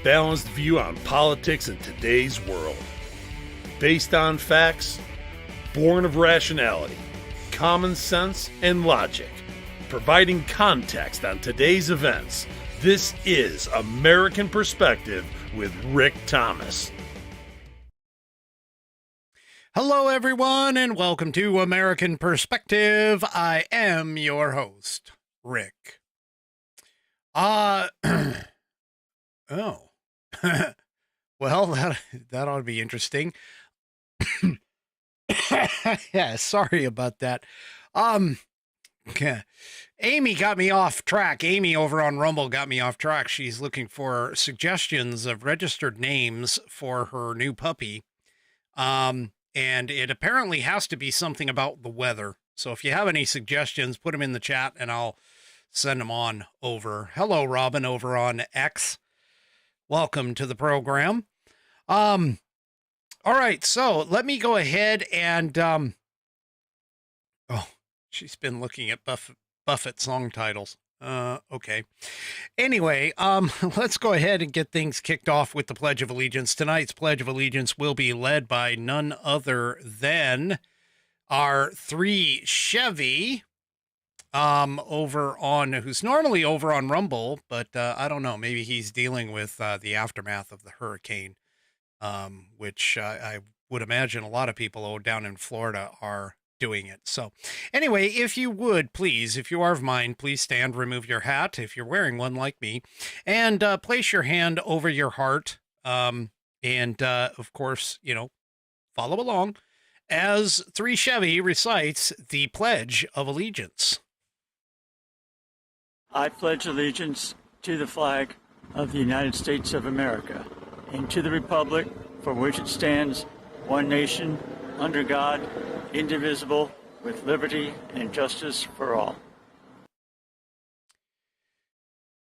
balanced view on politics in today's world. Based on facts, born of rationality, common sense, and logic. Providing context on today's events, this is American Perspective with Rick Thomas. Hello, everyone, and welcome to American Perspective. I am your host, Rick. Oh. Well, that ought to be interesting. Yeah, sorry about that. Amy got me off track. Amy over on Rumble got me off track. She's looking for suggestions of registered names for her new puppy. And it apparently has to be something about the weather. So if you have any suggestions, put them in the chat and I'll send them on over. Hello, Robin over on X. Welcome to the program. All right, so let me go ahead and, oh, she's been looking at Buffett song titles. Okay. Anyway, let's go ahead and get things kicked off with the Pledge of Allegiance. Tonight's Pledge of Allegiance will be led by none other than our 3 Chevy, who's normally over on Rumble, but I don't know, maybe he's dealing with the aftermath of the hurricane, which I would imagine a lot of people down in Florida are doing it. So anyway, if you would, please, if you are of mine, please stand, remove your hat if you're wearing one like me, and place your hand over your heart. And of course, follow along as 3 Chevy recites the Pledge of Allegiance. I pledge allegiance to the flag of the United States of America and to the republic for which it stands, one nation, under God, indivisible, with liberty and justice for all.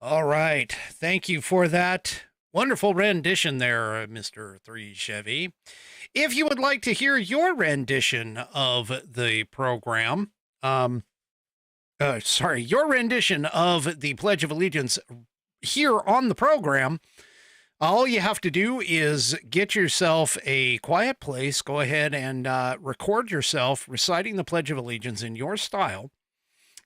All right. Thank you for that wonderful rendition there, Mr. 3 Chevy. If you would like to hear your rendition of the program, your rendition of the Pledge of Allegiance here on the program, all you have to do is get yourself a quiet place, go ahead and record yourself reciting the Pledge of Allegiance in your style,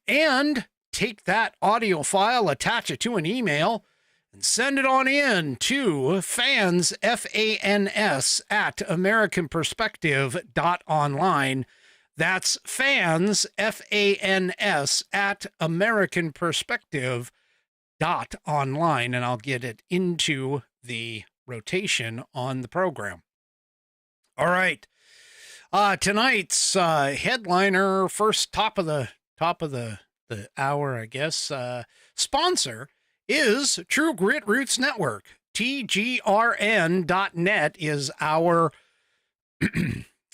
and take that audio file, attach it to an email, and send it on in to fans, F-A-N-S, at americanperspective.online. That's fans, F-A-N-S, at americanperspective.online, and I'll get it into the rotation on the program. All right. Tonight's headliner, first top of the hour, I guess, sponsor is True Grit Roots Network. TGRN.net is our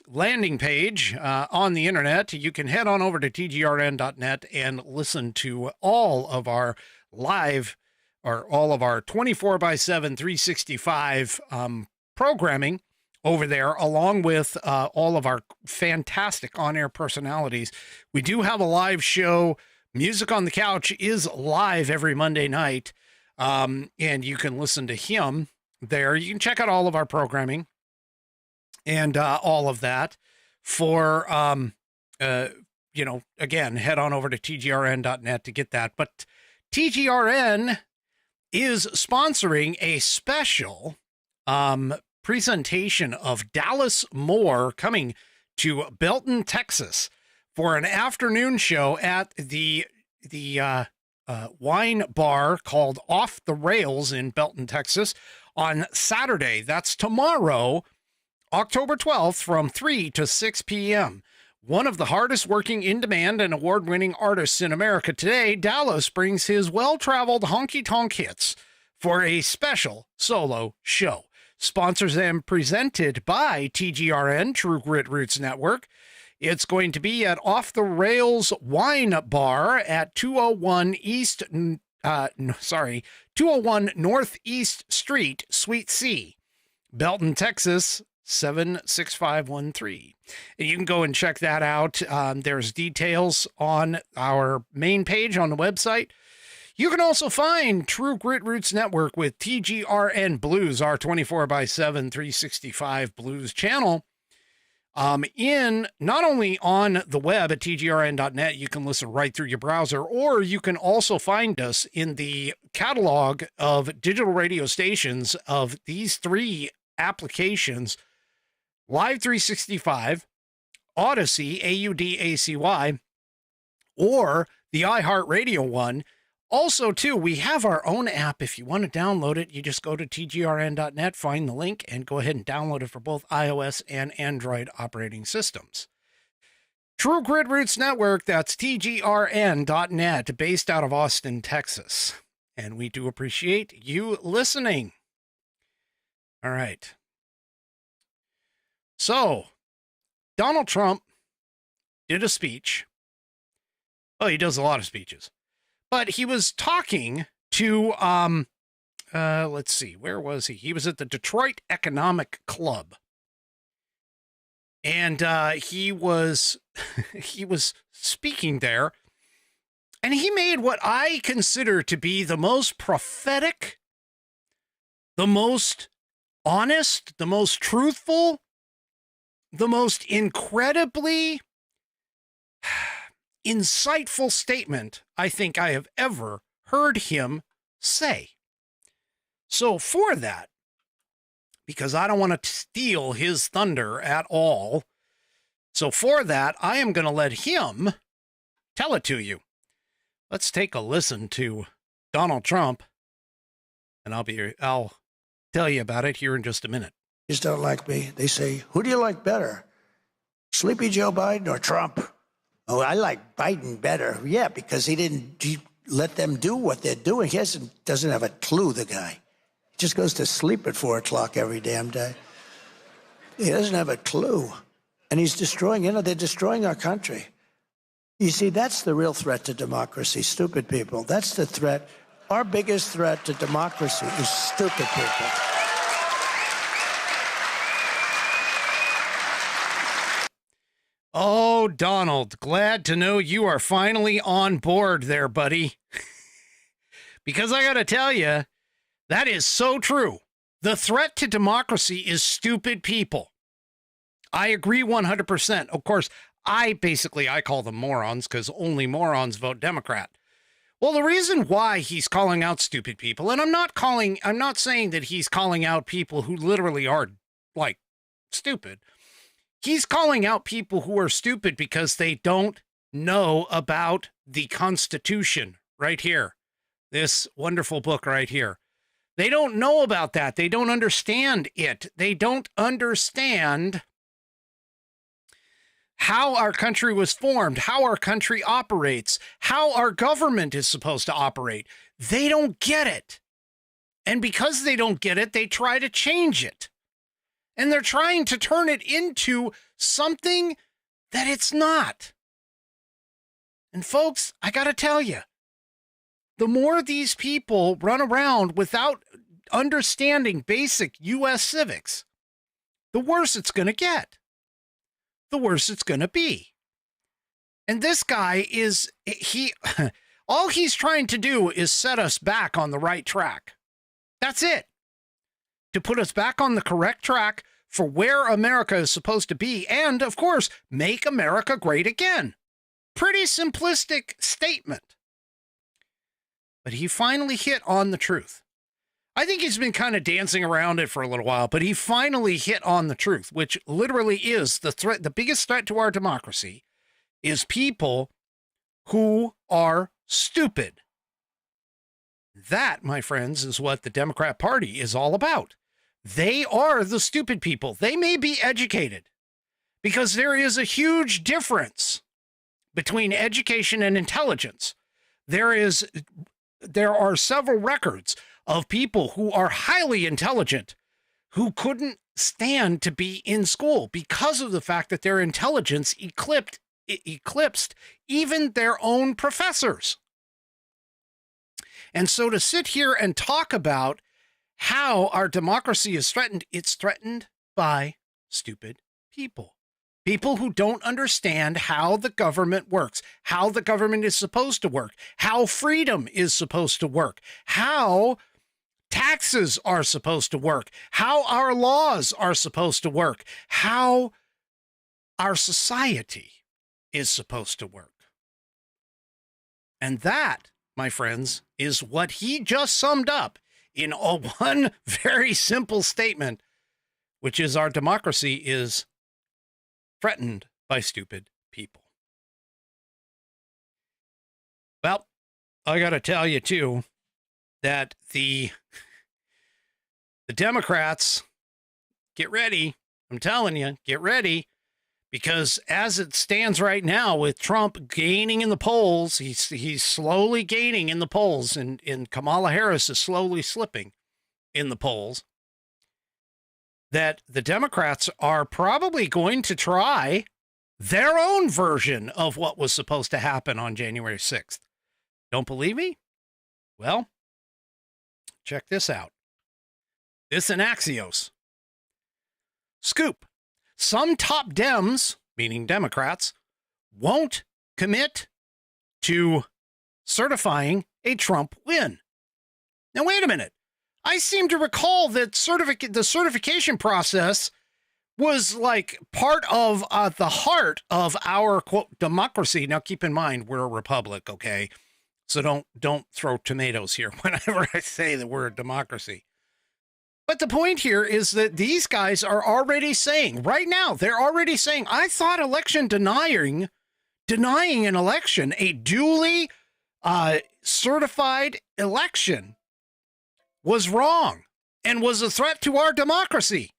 landing page on the internet. You can head on over to tgrn.net and listen to all of our live, or all of our 24/7, 365 programming over there, along with all of our fantastic on-air personalities. We do have a live show. Music on the Couch is live every Monday night, and you can listen to him there. You can check out all of our programming and all of that for, again, head on over to tgrn.net to get that. But TGRN is sponsoring a special presentation of Dallas Moore coming to Belton, Texas for an afternoon show at the wine bar called Off the Rails in Belton, Texas on Saturday. That's tomorrow, October 12th from 3 to 6 p.m. One of the hardest working, in-demand, and award-winning artists in America today, Dallas brings his well-traveled honky-tonk hits for a special solo show. Sponsors and presented by TGRN, True Grit Roots Network. It's going to be at Off the Rails Wine Bar at 201 Northeast Street, Suite C, Belton, Texas, 76513. And you can go and check that out. There's details on our main page on the website. You can also find True Grit Roots Network with TGRN Blues, our 24/7, 365 blues channel. In not only on the web at tgrn.net, you can listen right through your browser, or you can also find us in the catalog of digital radio stations of these three applications: Live 365, Odyssey, AUDACY, or the iHeartRadio one. Also, too, we have our own app. If you want to download it, you just go to tgrn.net, find the link, and go ahead and download it for both iOS and Android operating systems. True Grit Roots Network, that's tgrn.net, based out of Austin, Texas. And we do appreciate you listening. All right. So, Donald Trump did a speech. Oh, he does a lot of speeches. But he was talking to, let's see, where was he? He was at the Detroit Economic Club. And he was speaking there. And he made what I consider to be the most prophetic, the most honest, the most truthful, the most incredibly insightful statement I think I have ever heard him say. So for that, because I don't want to steal his thunder at all, so for that, I am going to let him tell it to you. Let's take a listen to Donald Trump, and I'll tell you about it here in just a minute. Just don't like me. They say, who do you like better? Sleepy Joe Biden or Trump? Oh, I like Biden better. Yeah, because he didn't let them do what they're doing. He doesn't have a clue, the guy. He just goes to sleep at 4 o'clock every damn day. He doesn't have a clue. And he's destroying, they're destroying our country. You see, that's the real threat to democracy, stupid people. That's the threat. Our biggest threat to democracy is stupid people. Oh, Donald, glad to know you are finally on board there, buddy. Because I got to tell you, that is so true. The threat to democracy is stupid people. I agree 100%. Of course, I call them morons because only morons vote Democrat. Well, the reason why he's calling out stupid people, and I'm not saying that he's calling out people who literally are like stupid. He's calling out people who are stupid because they don't know about the Constitution right here. This wonderful book right here. They don't know about that. They don't understand it. They don't understand how our country was formed, how our country operates, how our government is supposed to operate. They don't get it. And because they don't get it, they try to change it. And they're trying to turn it into something that it's not. And folks, I got to tell you, the more these people run around without understanding basic U.S. civics, the worse it's going to get. The worse it's going to be. And this guy all he's trying to do is set us back on the right track. That's it. To put us back on the correct track for where America is supposed to be, and, of course, make America great again. Pretty simplistic statement. But he finally hit on the truth. I think he's been kind of dancing around it for a little while, but he finally hit on the truth, which literally is the threat. The biggest threat to our democracy is people who are stupid. That, my friends, is what the Democrat Party is all about. They are the stupid people. They may be educated, because there is a huge difference between education and intelligence. There are several records of people who are highly intelligent who couldn't stand to be in school because of the fact that their intelligence eclipsed even their own professors. And so to sit here and talk about how our democracy is threatened, it's threatened by stupid people. People who don't understand how the government works, how the government is supposed to work, how freedom is supposed to work, how taxes are supposed to work, how our laws are supposed to work, how our society is supposed to work. And that, my friends, is what he just summed up in one very simple statement, which is our democracy is threatened by stupid people. Well, I got to tell you, too, that the Democrats, get ready. I'm telling you, get ready. Because as it stands right now, with Trump gaining in the polls, he's slowly gaining in the polls, and Kamala Harris is slowly slipping in the polls, that the Democrats are probably going to try their own version of what was supposed to happen on January 6th. Don't believe me? Well, check this out. This in Axios. Scoop. Some top Dems, meaning Democrats, won't commit to certifying a Trump win. Now, wait a minute. I seem to recall that the certification process was like part of the heart of our, quote, democracy. Now, keep in mind, we're a republic, okay? So don't throw tomatoes here whenever I say the word democracy. But the point here is that these guys are already saying, right now, they're already saying, I thought denying an election, a duly certified election, was wrong and was a threat to our democracy.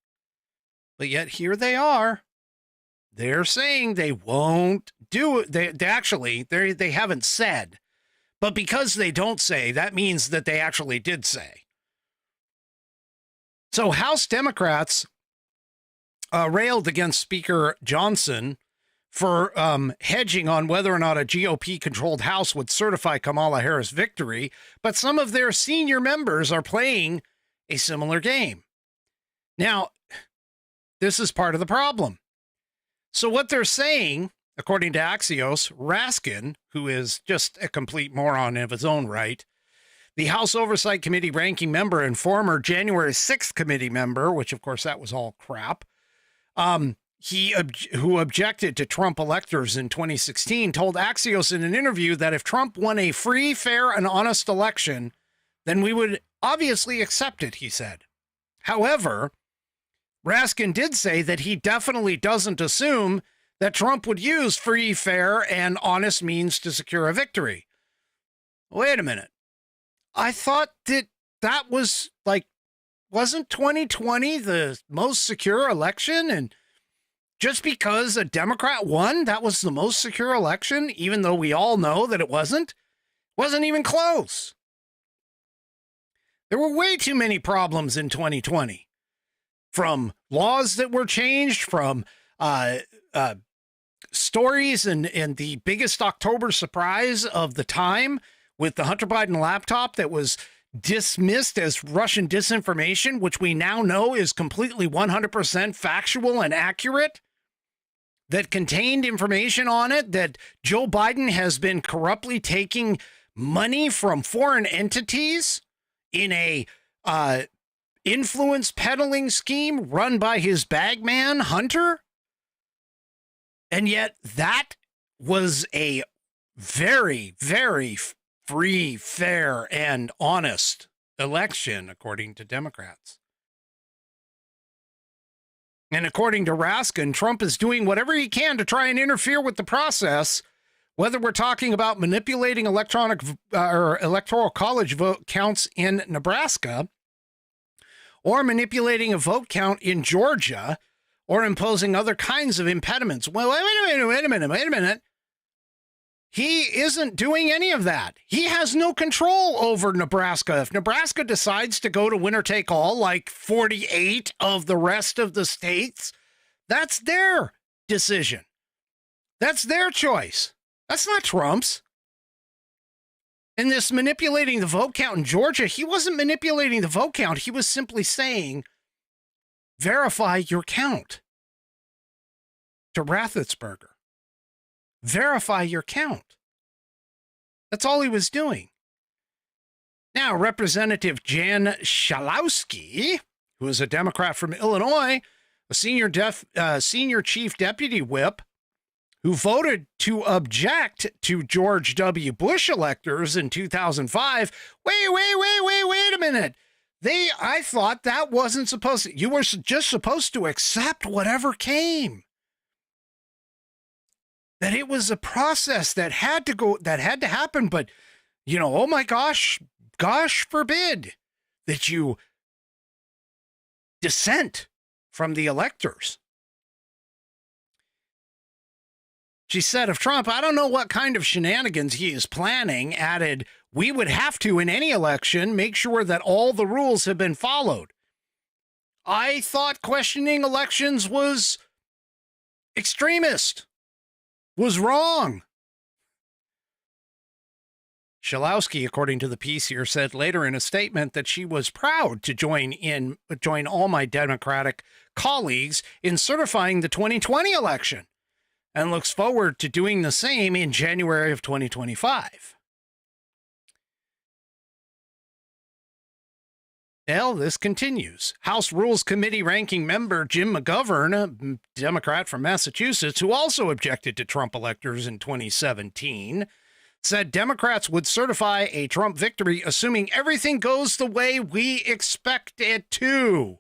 But yet here they are. They're saying they won't do it. They haven't said. But because they don't say, that means that they actually did say. So House Democrats railed against Speaker Johnson for hedging on whether or not a GOP-controlled House would certify Kamala Harris victory, but some of their senior members are playing a similar game. Now, this is part of the problem. So what they're saying, according to Axios, Raskin, who is just a complete moron of his own right, the House Oversight Committee ranking member and former January 6th committee member, which of course that was all crap, who objected to Trump electors in 2016, told Axios in an interview that if Trump won a free, fair, and honest election, then we would obviously accept it, he said. However, Raskin did say that he definitely doesn't assume that Trump would use free, fair, and honest means to secure a victory. Wait a minute. I thought that was wasn't 2020 the most secure election? And just because a Democrat won, that was the most secure election, even though we all know that it wasn't even close. There were way too many problems in 2020, from laws that were changed, from stories and the biggest October surprise of the time with the Hunter Biden laptop that was dismissed as Russian disinformation, which we now know is completely 100% factual and accurate, that contained information on it that Joe Biden has been corruptly taking money from foreign entities in a influence peddling scheme run by his bagman, Hunter. And yet that was a very, very free, fair, and honest election, according to Democrats. And according to Raskin, Trump is doing whatever he can to try and interfere with the process, whether we're talking about manipulating electoral college vote counts in Nebraska, or manipulating a vote count in Georgia, or imposing other kinds of impediments. Well, wait a minute. He isn't doing any of that. He has no control over Nebraska. If Nebraska decides to go to winner take all, like 48 of the rest of the states, that's their decision. That's their choice. That's not Trump's. And this manipulating the vote count in Georgia, he wasn't manipulating the vote count. He was simply saying, verify your count. to Rathetsberger. Verify your count. That's all he was doing. Now, Representative Jan Schalowski, who is a Democrat from Illinois, a senior chief deputy whip, who voted to object to George W. Bush electors in 2005. Wait a minute. I thought that wasn't supposed to, you were just supposed to accept whatever came. That it was a process that had to happen, but, oh my gosh forbid that you dissent from the electors. She said of Trump, I don't know what kind of shenanigans he is planning, added, we would have to, in any election, make sure that all the rules have been followed. I thought questioning elections was extremist, was wrong. Schalowski, according to the piece here, said later in a statement that she was proud to join all my Democratic colleagues in certifying the 2020 election and looks forward to doing the same in January of 2025. Well, this continues. House Rules Committee ranking member Jim McGovern, a Democrat from Massachusetts, who also objected to Trump electors in 2017, said Democrats would certify a Trump victory assuming everything goes the way we expect it to.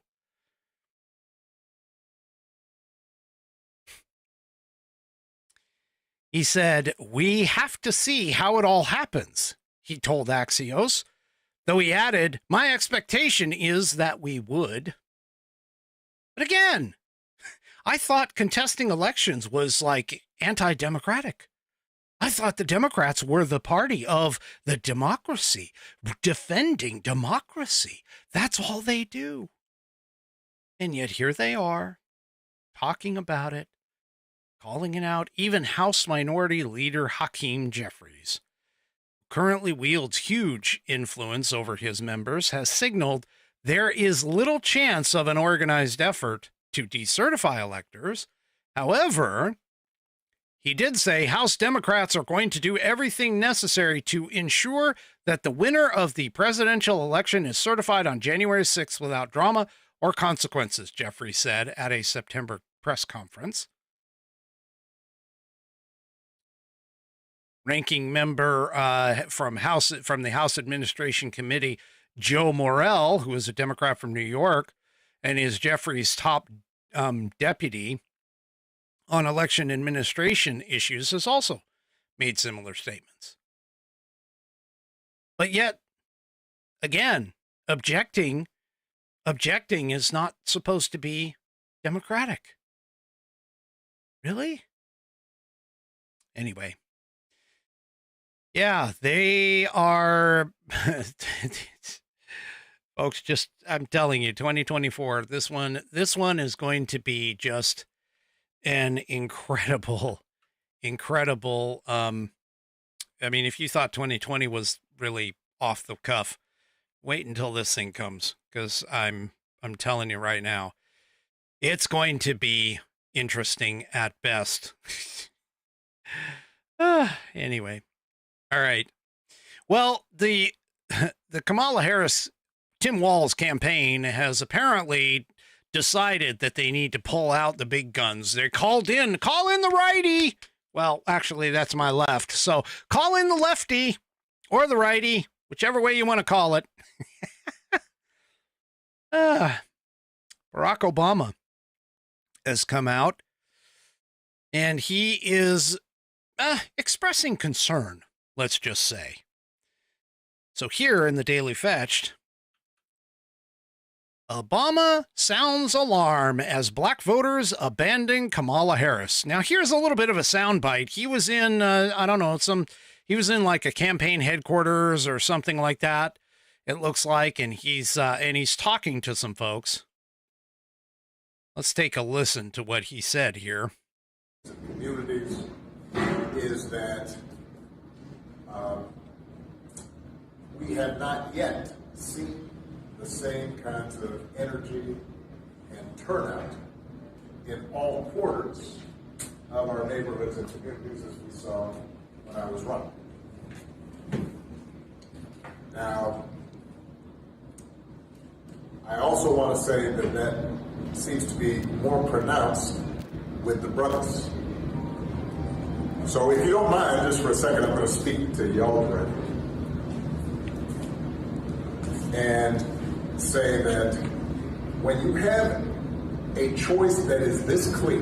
He said, we have to see how it all happens, he told Axios, though he added, my expectation is that we would. But again, I thought contesting elections was like anti-democratic. I thought the Democrats were the party of the democracy, defending democracy. That's all they do. And yet here they are, talking about it, calling it out. Even House Minority Leader Hakeem Jeffries, who currently wields huge influence over his members, has signaled there is little chance of an organized effort to decertify electors. However, he did say House Democrats are going to do everything necessary to ensure that the winner of the presidential election is certified on January 6th without drama or consequences, Jeffrey said at a September press conference. Ranking member from the House Administration Committee, Joe Morell, who is a Democrat from New York and is Jeffrey's top deputy on election administration issues, has also made similar statements. But yet, again, objecting is not supposed to be democratic. Really? Anyway. Yeah, they are, folks, just, I'm telling you, 2024, this one is going to be just an incredible, I mean, if you thought 2020 was really off the cuff, wait until this thing comes, because I'm telling you right now, it's going to be interesting at best. Anyway. All right. Well, the Kamala Harris, Tim Walz campaign has apparently decided that they need to pull out the big guns. They call in the righty. Well, actually, that's my left. So call in the lefty or the righty, whichever way you want to call it. Barack Obama has come out, and he is expressing concern, let's just say. So here in the Daily Fetched, Obama sounds alarm as black voters abandon Kamala Harris. Now, here's a little bit of a soundbite. He was in, he was in like a campaign headquarters or something like that, it looks like, and he's talking to some folks. Let's take a listen to what he said here. Communities is that we have not yet seen the same kinds of energy and turnout in all quarters of our neighborhoods and communities as we saw when I was running. Now, I also want to say that that seems to be more pronounced with the brothers. So if you don't mind, just for a second, I'm going to speak to y'all directly and say that when you have a choice that is this clear,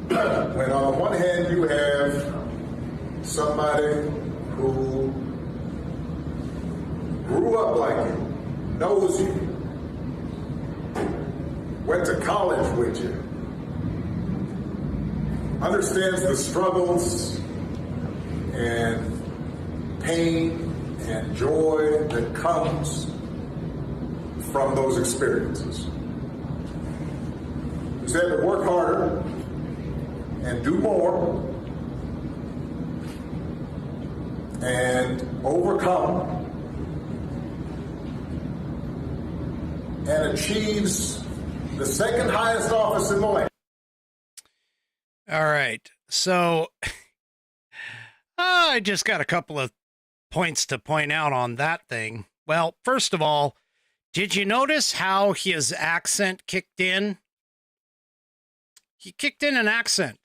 when on one hand you have somebody who grew up like you, knows you, went to college with you, understands the struggles and pain and joy that comes from those experiences. Who's had to work harder and do more and overcome and achieves the second highest office in the land. All right. So I just got a couple of points to point out on that thing. Well, first of all, did you notice how his accent kicked in? He kicked in an accent.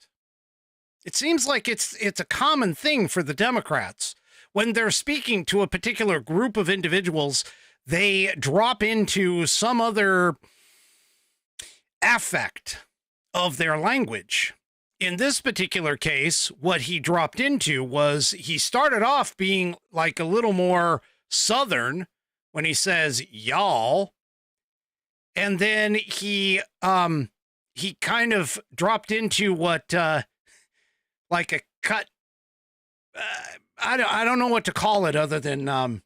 It seems like it's a common thing for the Democrats. When they're speaking to a particular group of individuals, they drop into some other affect of their language. In this particular case, what he dropped into was he started off being like a little more Southern when he says y'all. And then he kind of dropped into what, like a cut. I don't know what to call it other than,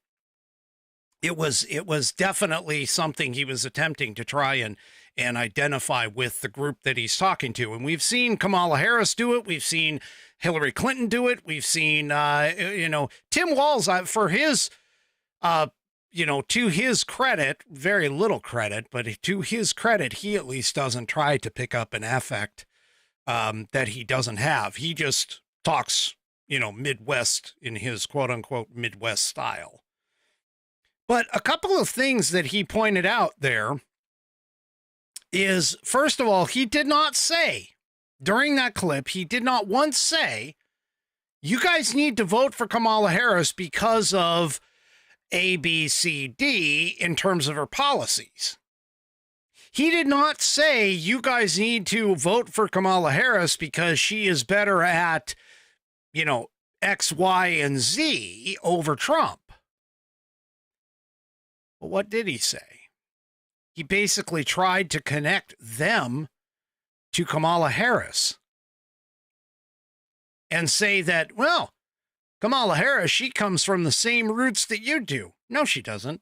it was definitely something he was attempting to try and identify with the group that he's talking to. And we've seen Kamala Harris do it. We've seen Hillary Clinton do it. We've seen, Tim Walz, for his, to his credit, very little credit, but to his credit, he at least doesn't try to pick up an affect that he doesn't have. He just talks, Midwest in his quote unquote Midwest style. But a couple of things that he pointed out there is, first of all, he did not say during that clip, he did not once say, you guys need to vote for Kamala Harris because of A, B, C, D in terms of her policies. He did not say you guys need to vote for Kamala Harris because she is better at, X, Y, and Z over Trump. But what did he say? He basically tried to connect them to Kamala Harris and say that, well, Kamala Harris, she comes from the same roots that you do. No, she doesn't.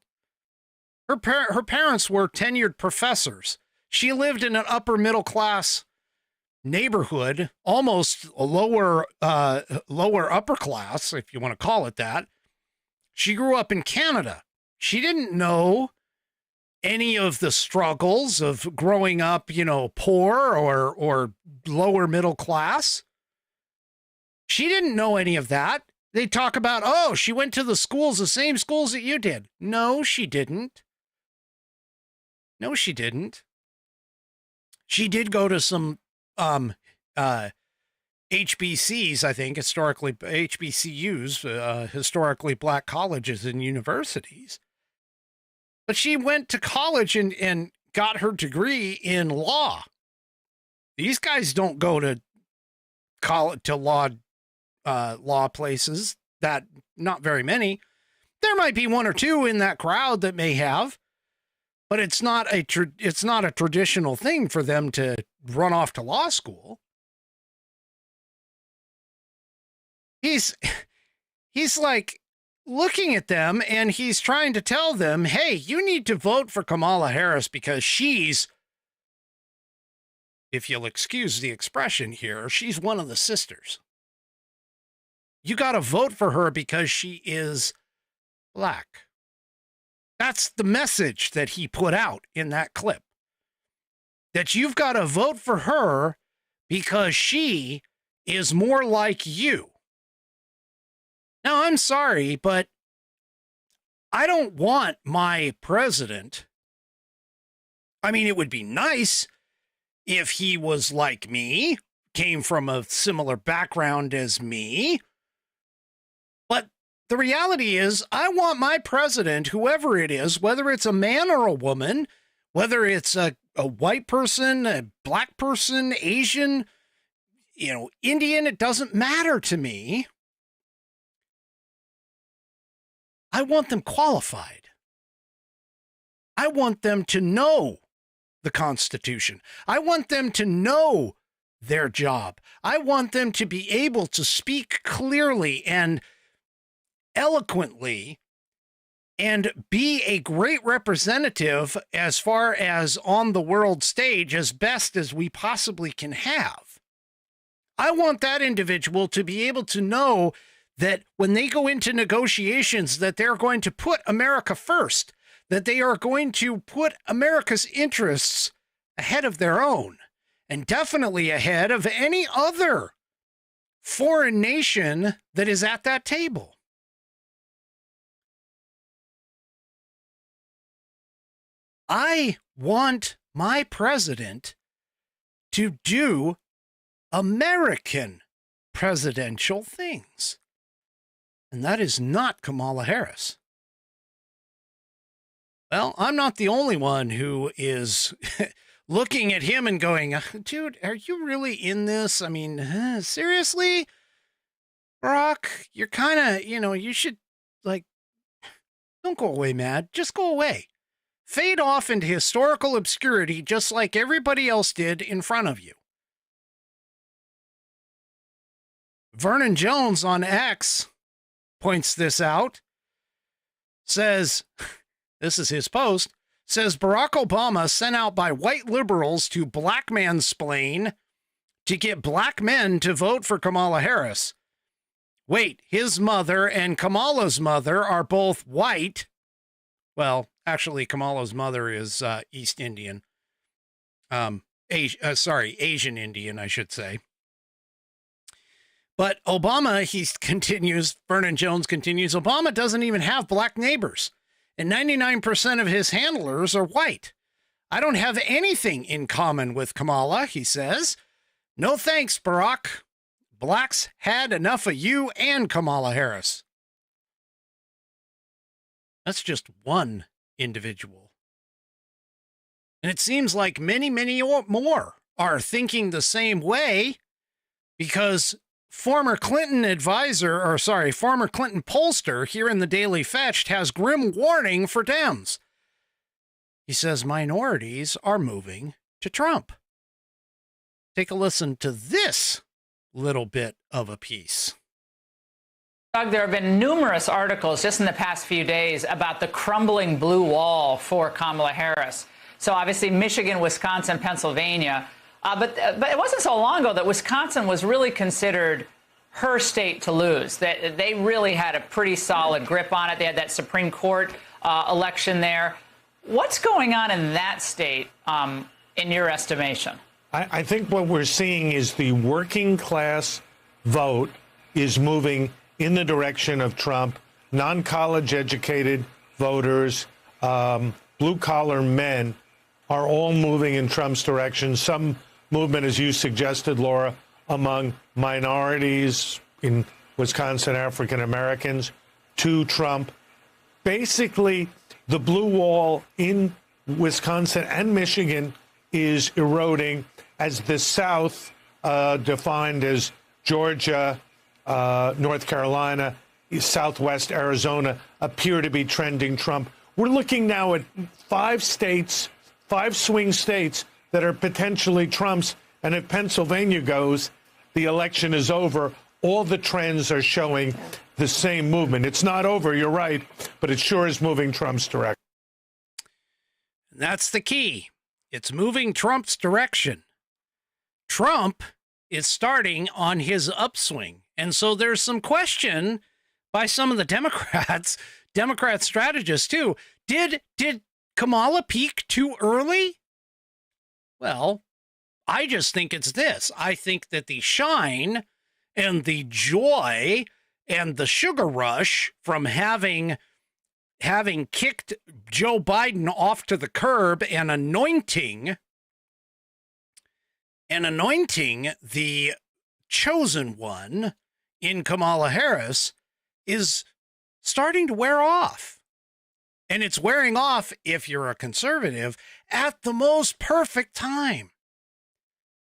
Her parents were tenured professors. She lived in an upper middle class neighborhood, almost a lower upper class, if you want to call it that. She grew up in Canada. She didn't know any of the struggles of growing up, poor or lower middle class. She didn't know any of that. They talk about, oh, she went to the same schools that you did. No, she didn't. No, she didn't. She did go to some HBCs, I think, HBCUs, historically black colleges and universities. But she went to college and got her degree in law. These guys don't go to college, to law places, that not very many. There might be one or two in that crowd that may have, but it's not a traditional thing for them to run off to law school. He's like looking at them and he's trying to tell them, hey, you need to vote for Kamala Harris because she's, if you'll excuse the expression here, she's one of the sisters. You got to vote for her because she is black. That's the message that he put out in that clip. That you've got to vote for her because she is more like you. Now, I'm sorry, but I don't want my president. I mean, it would be nice if he was like me, came from a similar background as me. But the reality is, I want my president, whoever it is, whether it's a man or a woman, whether it's a white person, a black person, Asian, Indian, it doesn't matter to me. I want them qualified. I want them to know the Constitution. I want them to know their job. I want them to be able to speak clearly and eloquently and be a great representative as far as on the world stage as best as we possibly can have. I want that individual to be able to know that when they go into negotiations, that they're going to put America first, that they are going to put America's interests ahead of their own, and definitely ahead of any other foreign nation that is at that table. I want my president to do American presidential things. And that is not Kamala Harris. Well, I'm not the only one who is looking at him and going, dude, are you really in this? I mean, seriously? Barack, you're kind of, you should, don't go away, Mad. Just go away. Fade off into historical obscurity just like everybody else did in front of you. Vernon Jones on X points this out, says, this is his post, says Barack Obama sent out by white liberals to black mansplain to get black men to vote for Kamala Harris. Wait, his mother and Kamala's mother are both white. Well, actually, Kamala's mother is East Indian. Asian Indian, I should say. But Obama, Vernon Jones continues, Obama doesn't even have black neighbors, and 99% of his handlers are white. I don't have anything in common with Kamala, he says. No thanks, Barack. Blacks had enough of you and Kamala Harris. That's just one individual. And it seems like many, many more are thinking the same way, because former Clinton pollster here in the Daily Fetched has grim warning for Dems. He says minorities are moving to Trump. Take a listen to this little bit of a piece. Doug, there have been numerous articles just in the past few days about the crumbling blue wall for Kamala Harris. So obviously Michigan, Wisconsin, Pennsylvania. But it wasn't so long ago that Wisconsin was really considered her state to lose. That they really had a pretty solid grip on it. They had that Supreme Court election there. What's going on in that state, in your estimation? I think what we're seeing is the working class vote is moving in the direction of Trump. Non-college educated voters, blue-collar men are all moving in Trump's direction. Some movement, as you suggested, Laura, among minorities in Wisconsin, African Americans, to Trump. Basically, the blue wall in Wisconsin and Michigan is eroding as the South, defined as Georgia, North Carolina, Southwest Arizona, appear to be trending Trump. We're looking now at 5 states, 5 swing states that are potentially Trump's. And if Pennsylvania goes, the election is over. All the trends are showing the same movement. It's not over, you're right, but it sure is moving Trump's direction. That's the key. It's moving Trump's direction. Trump is starting on his upswing. And so there's some question by some of the Democrat strategists too. Did Kamala peak too early? Well, I just think it's this. I think that the shine and the joy and the sugar rush from having kicked Joe Biden off to the curb and anointing the chosen one in Kamala Harris is starting to wear off. And it's wearing off, if you're a conservative, at the most perfect time.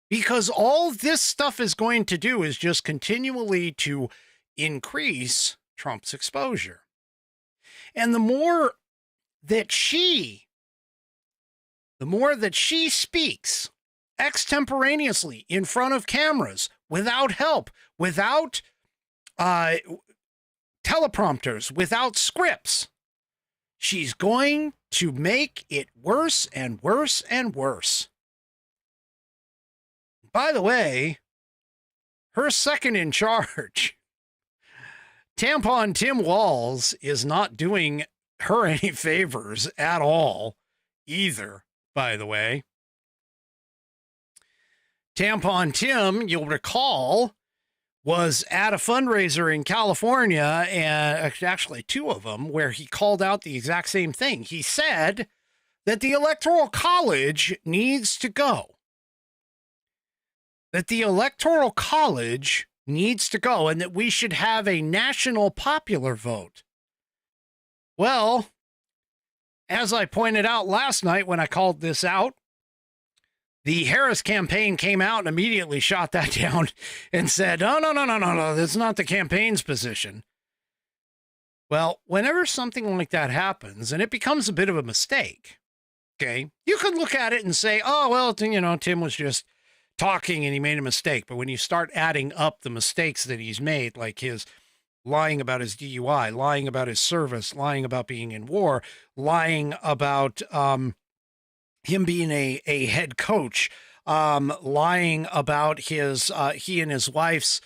Because all this stuff is going to do is just continually to increase Trump's exposure. And the more that she speaks extemporaneously in front of cameras, without help, without teleprompters, without scripts, she's going to make it worse and worse and worse. By the way, her second in charge, Tampon Tim Walz, is not doing her any favors at all either, by the way. Tampon Tim, you'll recall, was at a fundraiser in California, and actually two of them, where he called out the exact same thing. He said that the Electoral College needs to go. That the Electoral College needs to go, and that we should have a national popular vote. Well, as I pointed out last night when I called this out, the Harris campaign came out and immediately shot that down and said, no, that's not the campaign's position. Well, whenever something like that happens and it becomes a bit of a mistake, okay, you could look at it and say, oh, well, Tim was just talking and he made a mistake. But when you start adding up the mistakes that he's made, like his lying about his DUI, lying about his service, lying about being in war, lying about him being a head coach, lying about his he and his wife's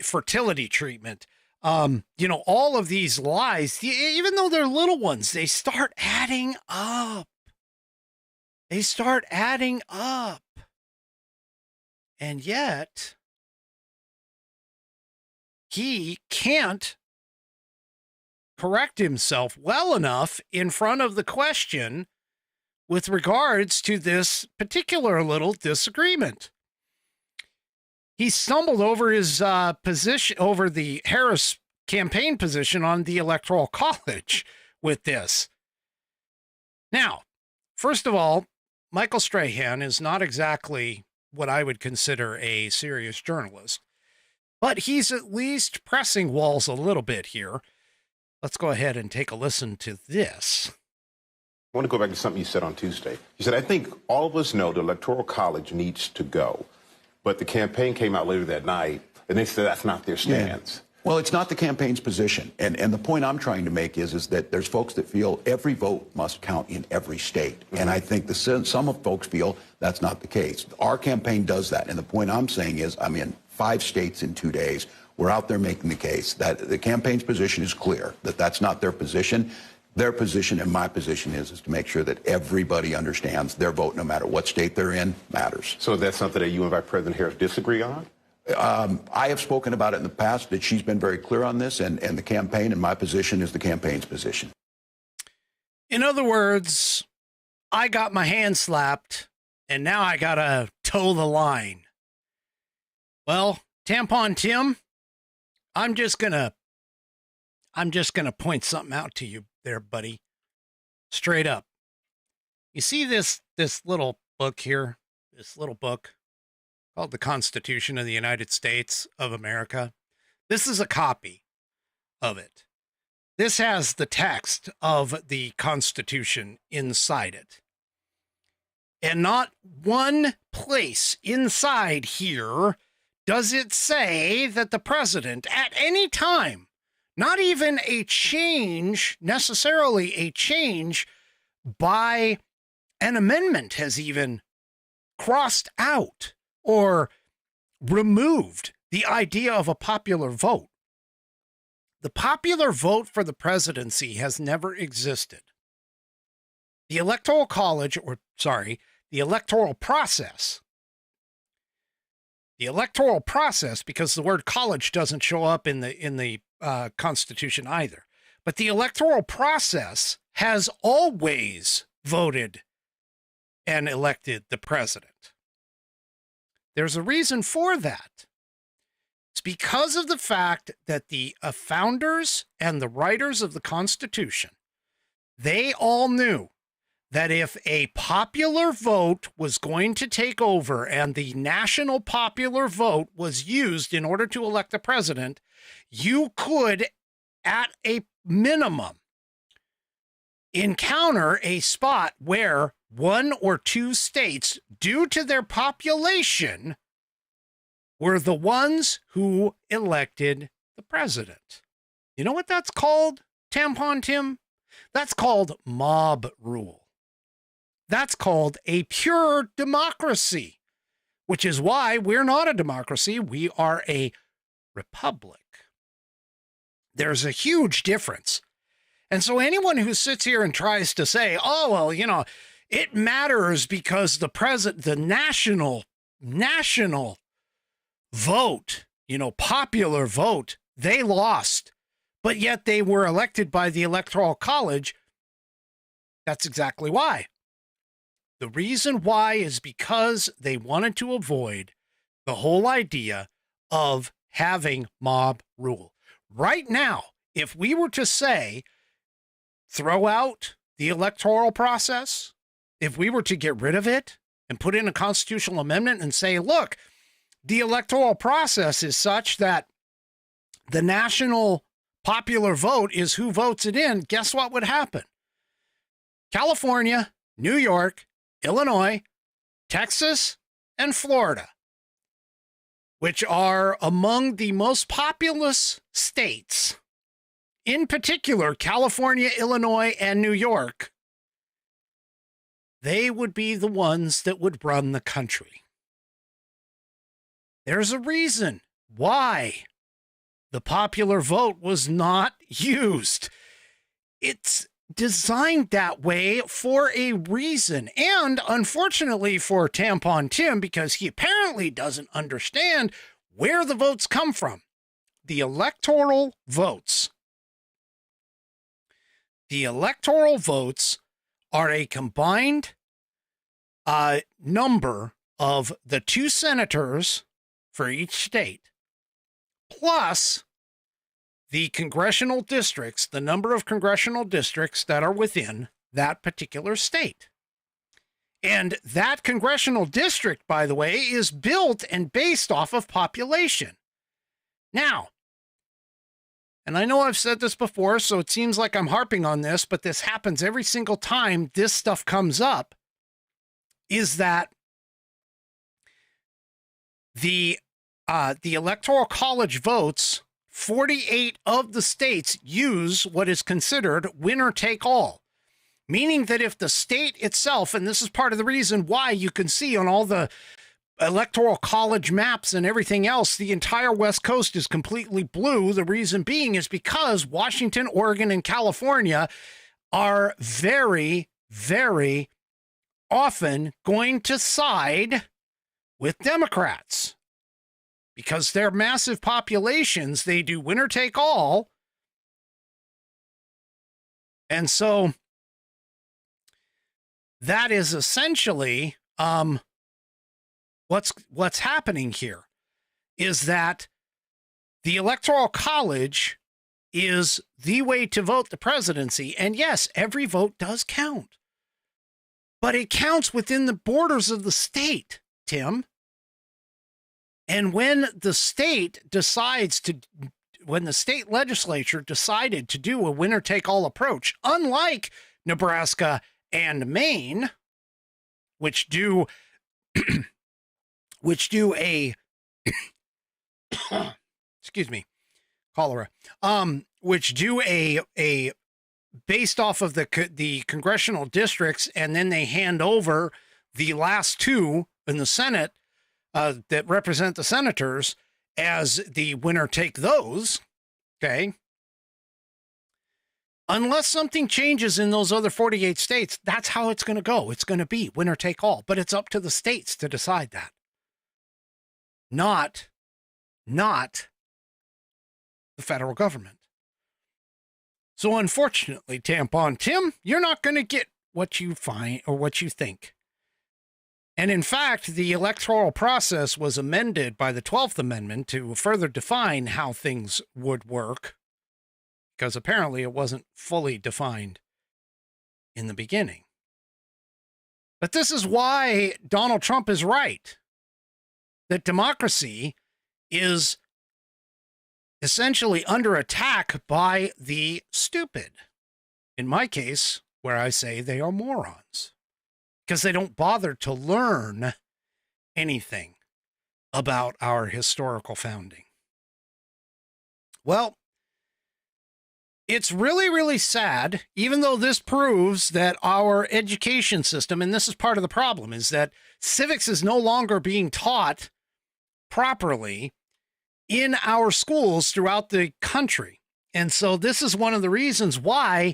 fertility treatment, all of these lies, even though they're little ones, they start adding up. They start adding up. And yet, he can't correct himself well enough in front of the question with regards to this particular little disagreement. He stumbled over his position, over the Harris campaign position on the Electoral College with this. Now, first of all, Michael Strahan is not exactly what I would consider a serious journalist, but he's at least pressing Walz a little bit here. Let's go ahead and take a listen to this. I want to go back to something you said on Tuesday. You said, I think all of us know the Electoral College needs to go. But the campaign came out later that night, and they said that's not their stance. Yeah. Well, it's not the campaign's position. And the point I'm trying to make is that there's folks that feel every vote must count in every state. Mm-hmm. And I think some of folks feel that's not the case. Our campaign does that. And the point I'm saying is I'm in 5 states in 2 days. We're out there making the case that the campaign's position is clear, that that's not their position. Their position and my position is to make sure that everybody understands their vote, no matter what state they're in, matters. So that's something that you and Vice President Harris disagree on? I have spoken about it in the past, that she's been very clear on this, and the campaign, and my position is the campaign's position. In other words, I got my hand slapped, and now I got to toe the line. Well, Tampon Tim, I'm just going to point something out to you there, buddy. Straight up. You see this little book here, this little book called The Constitution of the United States of America. This is a copy of it. This has the text of the Constitution inside it. And not one place inside here does it say that the president at any time, not even a change, necessarily a change by an amendment, has even crossed out or removed the idea of a popular vote. The popular vote for the presidency has never existed. The Electoral College, the electoral process. The electoral process, because the word college doesn't show up in the Constitution either. But the electoral process has always voted and elected the president. There's a reason for that. It's because of the fact that the founders and the writers of the Constitution, they all knew that if a popular vote was going to take over and the national popular vote was used in order to elect the president, you could, at a minimum, encounter a spot where one or two states, due to their population, were the ones who elected the president. You know what that's called, Tampon Tim? That's called mob rule. That's called a pure democracy, which is why we're not a democracy. We are a republic. There's a huge difference. And so anyone who sits here and tries to say, oh, well, you know, it matters because the national vote, you know, popular vote, they lost, but yet they were elected by the Electoral College. That's exactly why. The reason why is because they wanted to avoid the whole idea of having mob rule. Right now, if we were to say, throw out the electoral process, if we were to get rid of it and put in a constitutional amendment and say, look, the electoral process is such that the national popular vote is who votes it in, guess what would happen? California, New York, Illinois, Texas, and Florida, which are among the most populous states, in particular, California, Illinois, and New York, they would be the ones that would run the country. There's a reason why the popular vote was not used. It's designed that way for a reason. And unfortunately for Tampon Tim, because he apparently doesn't understand where the votes come from. The electoral votes. The electoral votes are a combined number of the two senators for each state, plus the congressional districts, the number of congressional districts that are within that particular state. And that congressional district, by the way, is built and based off of population. Now, and I know I've said this before, so it seems like I'm harping on this, but this happens every single time this stuff comes up, is that the Electoral College votes, 48 of the states use what is considered winner take all, meaning that if the state itself, and this is part of the reason why you can see on all the Electoral College maps and everything else, the entire West Coast is completely blue. The reason being is because Washington, Oregon, and California are very, very often going to side with Democrats. Because they're massive populations, they do winner take all. And so that is essentially what's happening here, is that the Electoral College is the way to vote the presidency. And yes, every vote does count. But it counts within the borders of the state, Tim. And when the state legislature decided to do a winner-take-all approach, unlike Nebraska and Maine, which do a excuse me, cholera, which do a based off of the congressional districts, and then they hand over the last two in the Senate that represent the senators as the winner take those. Okay. Unless something changes in those other 48 states, that's how it's going to go. It's going to be winner take all, but it's up to the states to decide that. Not the federal government. So unfortunately, Tampon Tim, you're not going to get what you find or what you think. And in fact, the electoral process was amended by the 12th Amendment to further define how things would work, because apparently it wasn't fully defined in the beginning. But this is why Donald Trump is right, that democracy is essentially under attack by the stupid. In my case, where I say they are morons, because they don't bother to learn anything about our historical founding. Well, it's really, really sad, even though this proves that our education system, and this is part of the problem, is that civics is no longer being taught properly in our schools throughout the country. And so this is one of the reasons why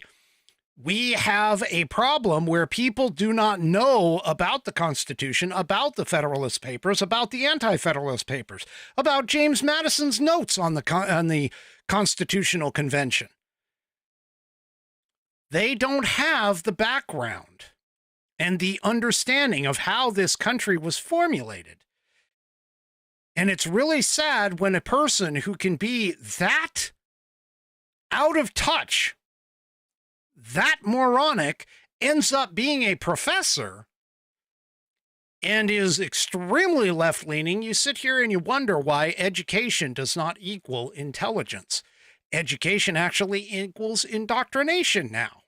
we have a problem where people do not know about the Constitution, about the Federalist Papers, about the Anti-Federalist Papers, about James Madison's notes on the Constitutional Convention. They don't have the background and the understanding of how this country was formulated. And it's really sad when a person who can be that out of touch, that moronic, ends up being a professor and is extremely left-leaning. You sit here and you wonder why education does not equal intelligence. Education actually equals indoctrination now.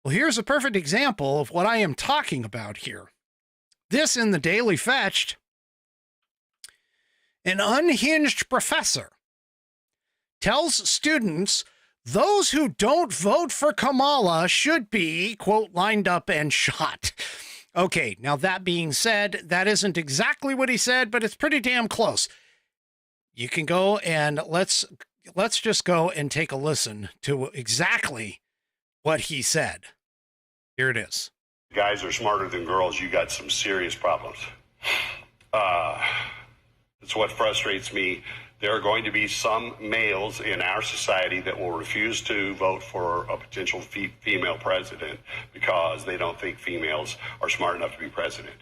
Well, here's a perfect example of what I am talking about here. This in the Daily Fetched. An unhinged professor tells students those who don't vote for Kamala should be, quote, lined up and shot. Okay, now that being said, that isn't exactly what he said, but it's pretty damn close. You can go and let's just go and take a listen to exactly what he said. Here it is. Guys are smarter than girls. You got some serious problems. It's what frustrates me. There are going to be some males in our society that will refuse to vote for a potential female president because they don't think females are smart enough to be president.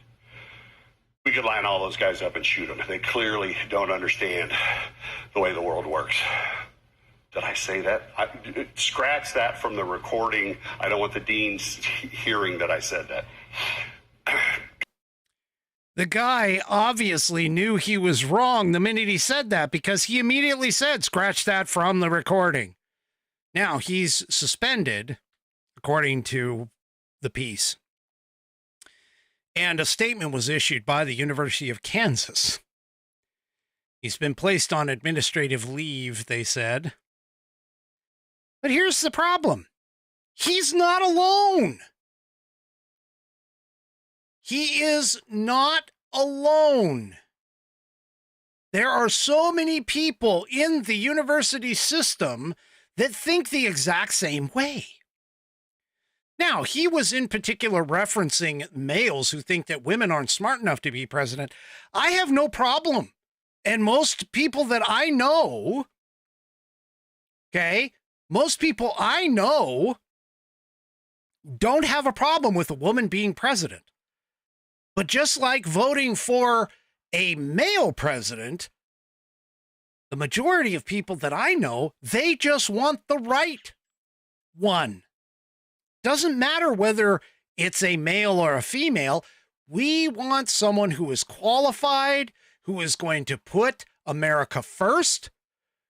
We could line all those guys up and shoot them. They clearly don't understand the way the world works. Did I say that? Scratch that from the recording. I don't want the deans hearing that I said that. The guy obviously knew he was wrong the minute he said that, because he immediately said, scratch that from the recording. Now, he's suspended, according to the piece. And a statement was issued by the University of Kansas. He's been placed on administrative leave, they said. But here's the problem. He's not alone. He is not alone. There are so many people in the university system that think the exact same way. Now, he was in particular referencing males who think that women aren't smart enough to be president. I have no problem. And most people that I know, okay, most people I know don't have a problem with a woman being president. But just like voting for a male president, the majority of people that I know, they just want the right one. Doesn't matter whether it's a male or a female. We want someone who is qualified, who is going to put America first,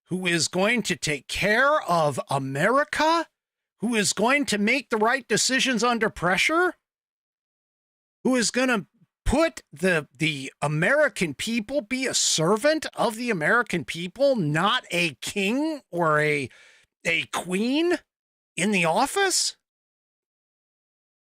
who is going to take care of America, who is going to make the right decisions under pressure, who is going to put the American people, be a servant of the American people, not a king or a queen in the office.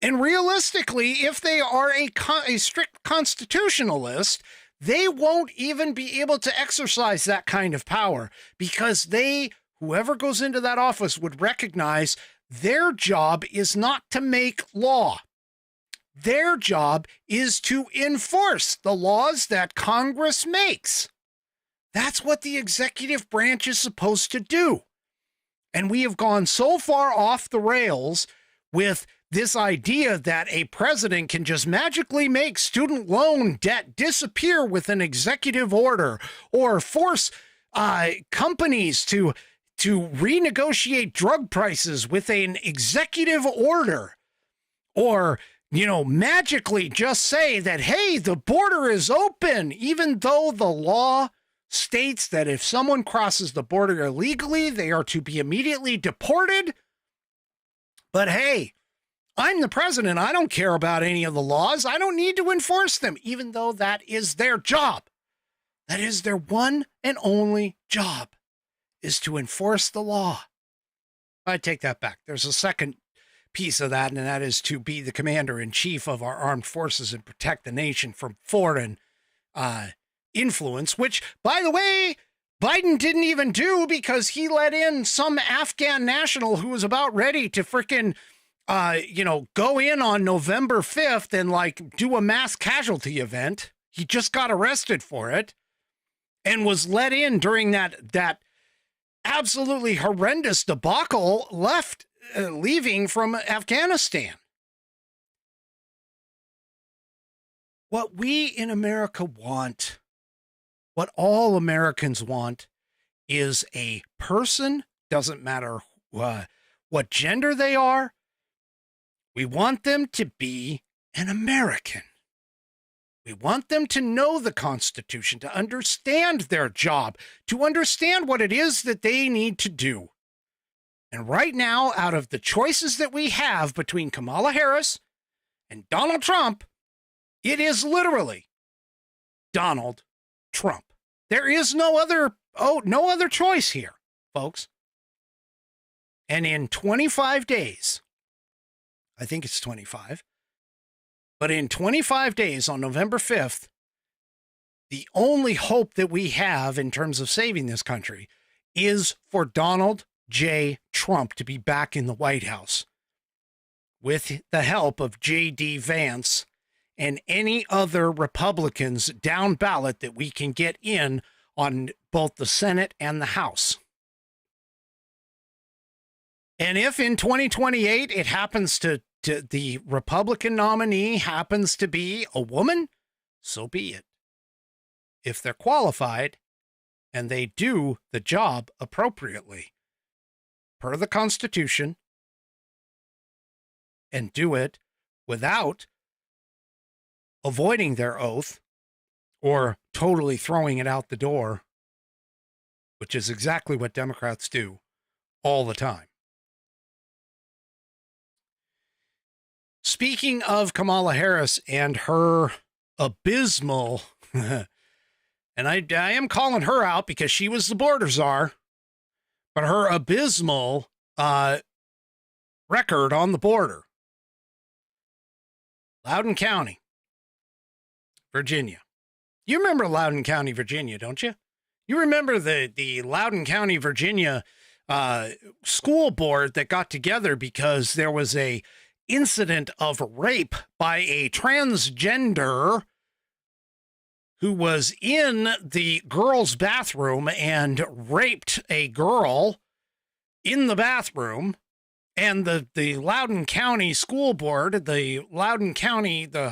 And realistically, if they are a strict constitutionalist, they won't even be able to exercise that kind of power, because they whoever goes into that office would recognize their job is not to make law. Their job is to enforce the laws that Congress makes. That's what the executive branch is supposed to do. And we have gone so far off the rails with this idea that a president can just magically make student loan debt disappear with an executive order, or force companies to renegotiate drug prices with an executive order, or, magically just say that, hey, the border is open, even though the law states that if someone crosses the border illegally, they are to be immediately deported. But hey, I'm the president. I don't care about any of the laws. I don't need to enforce them, even though that is their job. That is their one and only job, is to enforce the law. I take that back. There's a second piece of that, and that is to be the commander-in-chief of our armed forces and protect the nation from foreign influence, which, by the way, Biden didn't even do, because he let in some Afghan national who was about ready to frickin' go in on November 5th and do a mass casualty event. He just got arrested for it and was let in during that absolutely horrendous debacle leaving from Afghanistan. What we in America want, what all Americans want, is a person, doesn't matter what gender they are. We want them to be an American. We want them to know the Constitution, to understand their job, to understand what it is that they need to do. And right now, out of the choices that we have between Kamala Harris and Donald Trump, it is literally Donald Trump. There is no other choice here, folks. And in 25 days, I think it's 25, but in 25 days on November 5th, the only hope that we have in terms of saving this country is for Donald J. Trump to be back in the White House with the help of J.D. Vance and any other Republicans down ballot that we can get in on both the Senate and the House. And if in 2028 it happens to the Republican nominee happens to be a woman, so be it. If they're qualified and they do the job appropriately per the Constitution and do it without avoiding their oath or totally throwing it out the door, which is exactly what Democrats do all the time. Speaking of Kamala Harris and her abysmal, and I am calling her out because she was the border czar, but her abysmal record on the border. Loudoun County, Virginia. You remember Loudoun County, Virginia, don't you? You remember the Loudoun County, Virginia school board that got together because there was a incident of rape by a transgender who was in the girls' bathroom and raped a girl in the bathroom. And the Loudoun County school board, the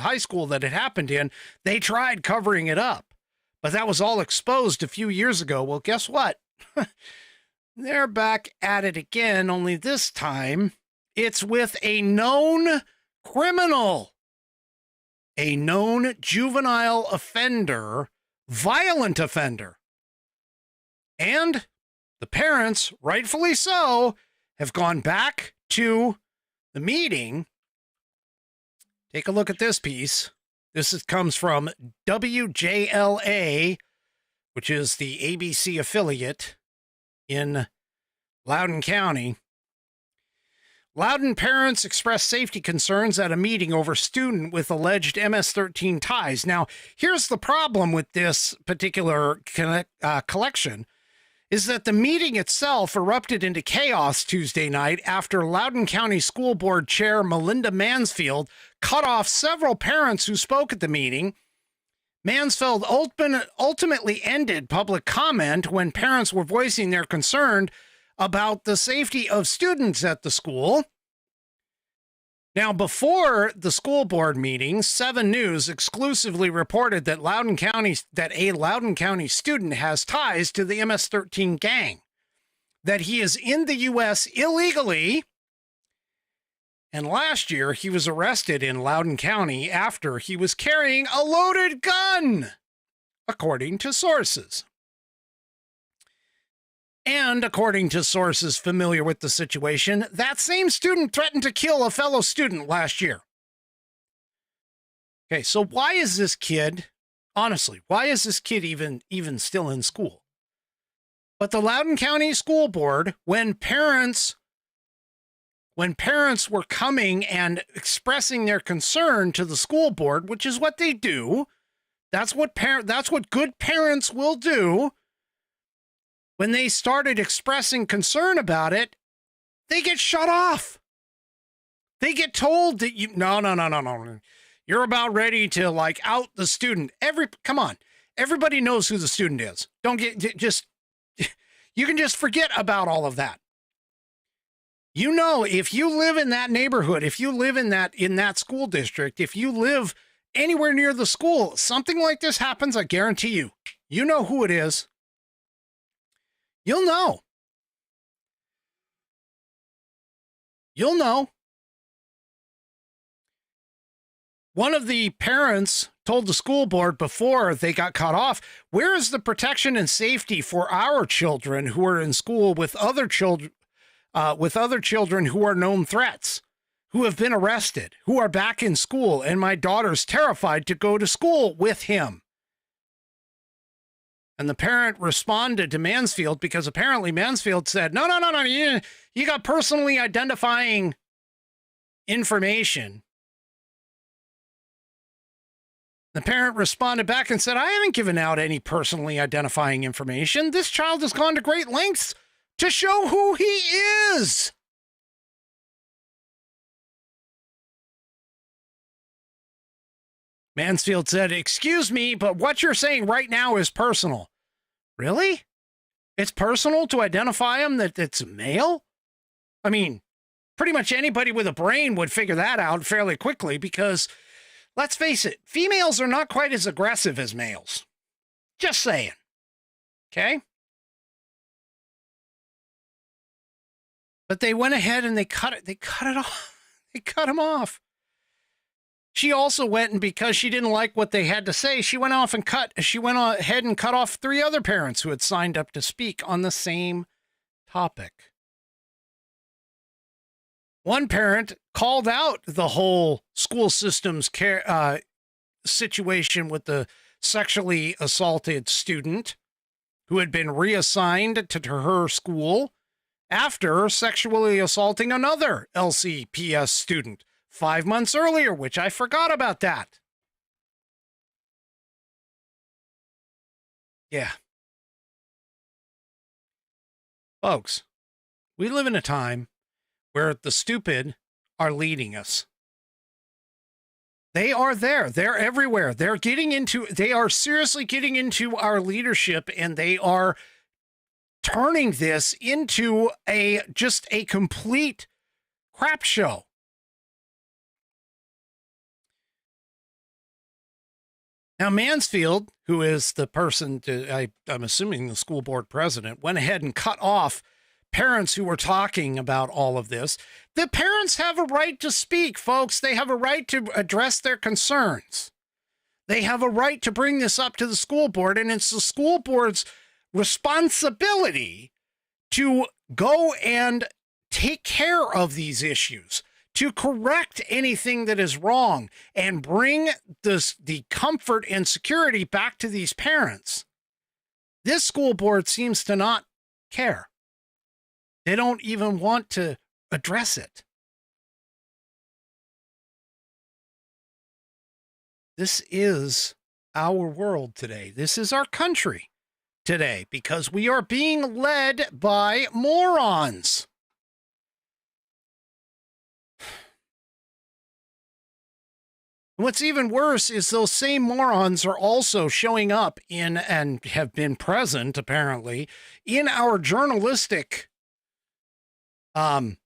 high school that it happened in, they tried covering it up. But that was all exposed a few years ago. Well, guess what? They're back at it again, only this time it's with a known criminal, a known juvenile offender, violent offender. And the parents, rightfully so, have gone back to the meeting. Take a look at this piece. This comes from WJLA, which is the ABC affiliate in Loudoun County. Loudoun parents expressed safety concerns at a meeting over student with alleged MS-13 ties. Now, here's the problem with this particular collection, is that the meeting itself erupted into chaos Tuesday night after Loudoun County School Board Chair Melinda Mansfield cut off several parents who spoke at the meeting. Mansfield ultimately ended public comment when parents were voicing their concern about the safety of students at the school. Now, before the school board meeting, 7 News exclusively reported that a Loudoun County student has ties to the MS-13 gang, that he is in the U.S. illegally, and last year he was arrested in Loudoun County after he was carrying a loaded gun, according to sources. And according to sources familiar with the situation, that same student threatened to kill a fellow student last year. Okay, so why is this kid, honestly, why is this kid even still in school? But the Loudoun County School Board, when parents were coming and expressing their concern to the school board, which is what they do, that's what good parents will do. When they started expressing concern about it, they get shut off. They get told that no. You're about ready to like out the student. Come on. Everybody knows who the student is. You can just forget about all of that. You know, if you live in that neighborhood, if you live in that school district, if you live anywhere near the school, something like this happens, I guarantee you. You know who it is. You'll know. You'll know. One of the parents told the school board before they got cut off, where is the protection and safety for our children who are in school with other children who are known threats, who have been arrested, who are back in school, and my daughter's terrified to go to school with him. And the parent responded to Mansfield because apparently Mansfield said, no, you got personally identifying information. The parent responded back and said, I haven't given out any personally identifying information. This child has gone to great lengths to show who he is. Mansfield said, excuse me, but what you're saying right now is personal. Really? It's personal to identify him that it's a male? I mean, pretty much anybody with a brain would figure that out fairly quickly because, let's face it, females are not quite as aggressive as males. Just saying. Okay? But they went ahead and they cut it off. They cut him off. She also went, and because she didn't like what they had to say, she went ahead and cut off 3 other parents who had signed up to speak on the same topic. One parent called out the whole school system's situation with the sexually assaulted student who had been reassigned to her school after sexually assaulting another LCPS student 5 months earlier, which I forgot about that. Yeah. Folks, we live in a time where the stupid are leading us. They are there. They're everywhere. They are seriously getting into our leadership, and they are turning this into just a complete crap show. Now, Mansfield, who is the person, I'm assuming the school board president, went ahead and cut off parents who were talking about all of this. The parents have a right to speak, folks. They have a right to address their concerns. They have a right to bring this up to the school board, and it's the school board's responsibility to go and take care of these issues, to correct anything that is wrong, and bring the comfort and security back to these parents. This school board seems to not care. They don't even want to address it. This is our world today. This is our country. today because we are being led by morons. What's even worse is those same morons are also showing up in and have been present, apparently, in our journalistic houses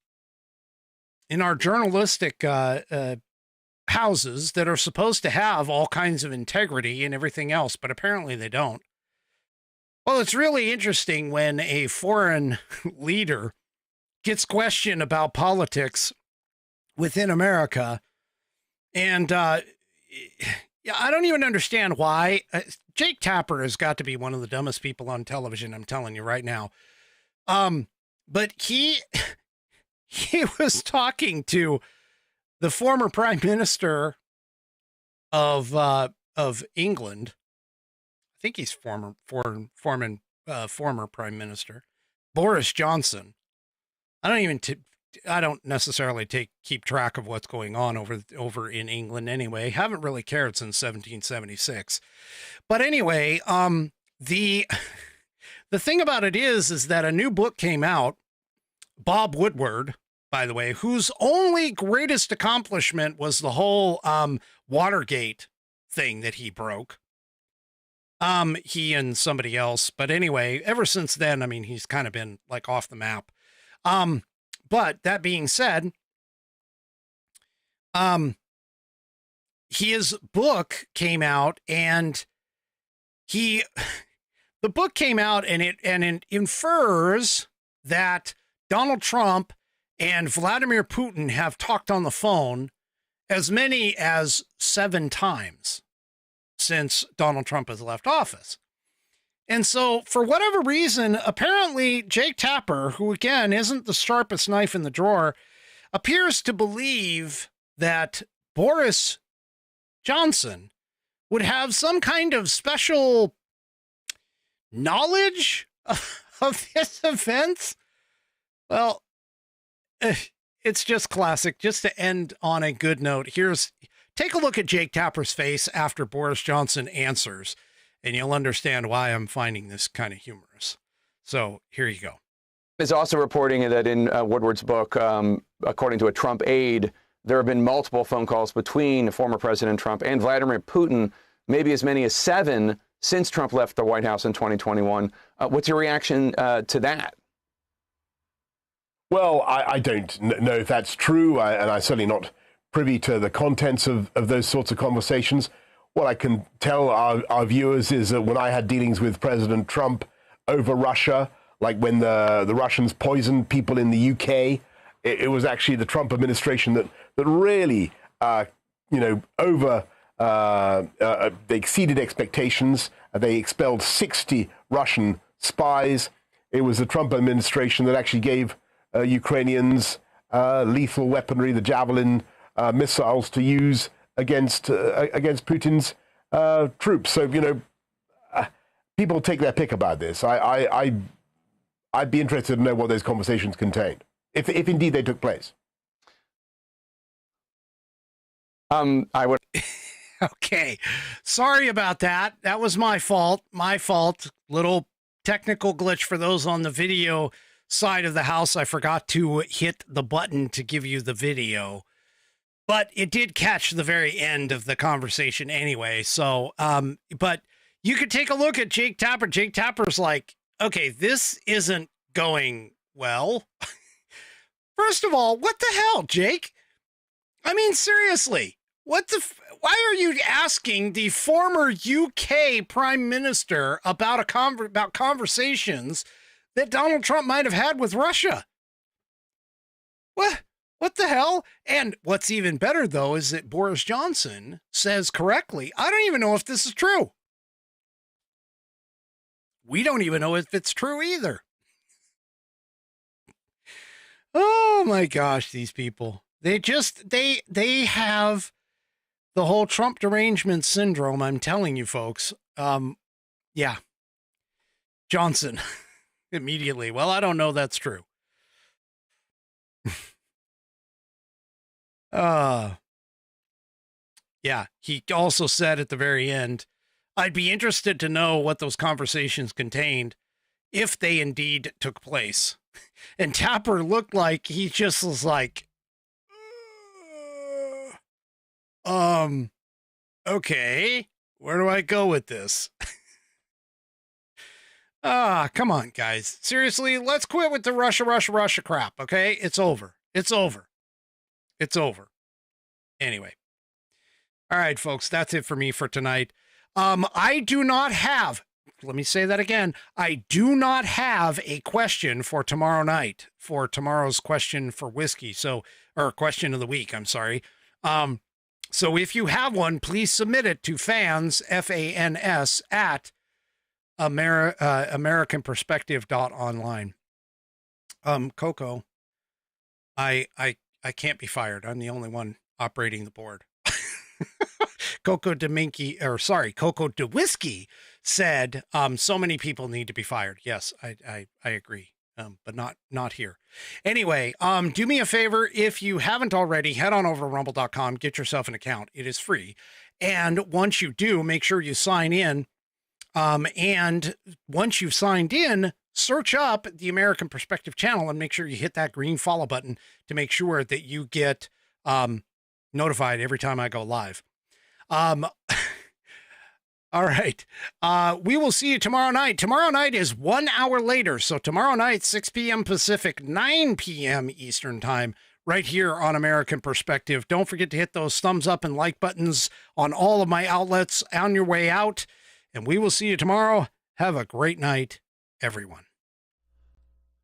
that are supposed to have all kinds of integrity and everything else, but apparently they don't. Well, it's really interesting when a foreign leader gets questioned about politics within America. And yeah, I don't even understand why. Jake Tapper has got to be one of the dumbest people on television, I'm telling you right now. But he was talking to the former prime minister of England. I think he's former prime minister, Boris Johnson. I don't necessarily keep track of what's going on over in England anyway. Haven't really cared since 1776. But anyway, the thing about it is that a new book came out. Bob Woodward, by the way, whose only greatest accomplishment was the whole Watergate thing that he broke. He and somebody else. But anyway, ever since then, I mean, he's kind of been like off the map. But that being said, his book came out and the book came out and it infers that Donald Trump and Vladimir Putin have talked on the phone as many as 7 times since Donald Trump has left office. And so, for whatever reason, apparently Jake Tapper, who again isn't the sharpest knife in the drawer, appears to believe that Boris Johnson would have some kind of special knowledge of this event. Well, it's just classic. Just to end on a good note, take a look at Jake Tapper's face after Boris Johnson answers, and you'll understand why I'm finding this kind of humorous. So here you go. Is also reporting that in Woodward's book, according to a Trump aide, there have been multiple phone calls between former President Trump and Vladimir Putin, maybe as many as 7 since Trump left the White House in 2021. What's your reaction to that? Well, I don't know if that's true, and I'm certainly not privy to the contents of those sorts of conversations. What I can tell our viewers is that when I had dealings with President Trump over Russia, like when the Russians poisoned people in the UK, it was actually the Trump administration that really, they exceeded expectations. They expelled 60 Russian spies. It was the Trump administration that actually gave Ukrainians lethal weaponry, the Javelin missiles, to use against Putin's troops. So, people take their pick about this. I'd be interested to know what those conversations contained, if indeed they took place. I would. Okay. Sorry about that. That was my fault. Little technical glitch for those on the video side of the house. I forgot to hit the button to give you the video, but it did catch the very end of the conversation anyway. So, but you could take a look at Jake Tapper. Jake Tapper's like, okay, this isn't going well. First of all, what the hell, Jake? I mean, seriously, why are you asking the former UK prime minister about conversations that Donald Trump might have had with Russia? What the hell? And what's even better, though, is that Boris Johnson says correctly, I don't even know if this is true. We don't even know if it's true either. Oh my gosh, these people. They have the whole Trump derangement syndrome, I'm telling you folks. Yeah. Johnson immediately. Well, I don't know that's true. Yeah, he also said at the very end, I'd be interested to know what those conversations contained, if they indeed took place. And Tapper looked like he just was like, okay, where do I go with this? Come on, guys. Seriously, let's quit with the Russia crap, okay? It's over. It's over. It's over. Anyway. All right, folks, that's it for me for tonight. I do not have, let me say that again, I do not have a question for tomorrow night, for tomorrow's question for whiskey, or question of the week, I'm sorry. So if you have one, please submit it to fans, FANS, at AmericanPerspective.online. Coco, I can't be fired. I'm the only one operating the board. Coco DeWhiskey said, so many people need to be fired. Yes, I agree. But not here. Anyway, do me a favor. If you haven't already, head on over to rumble.com, get yourself an account. It is free. And once you do, make sure you sign in. And once you've signed in, search up the American Perspective channel and make sure you hit that green follow button to make sure that you get notified every time I go live. All right. We will see you tomorrow night. Tomorrow night is 1 hour later. So tomorrow night, 6 p.m. Pacific, 9 p.m. Eastern time, right here on American Perspective. Don't forget to hit those thumbs up and like buttons on all of my outlets on your way out. And we will see you tomorrow. Have a great night, everyone.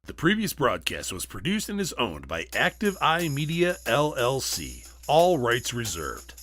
The previous broadcast was produced and is owned by Active Eye Media LLC. All rights reserved.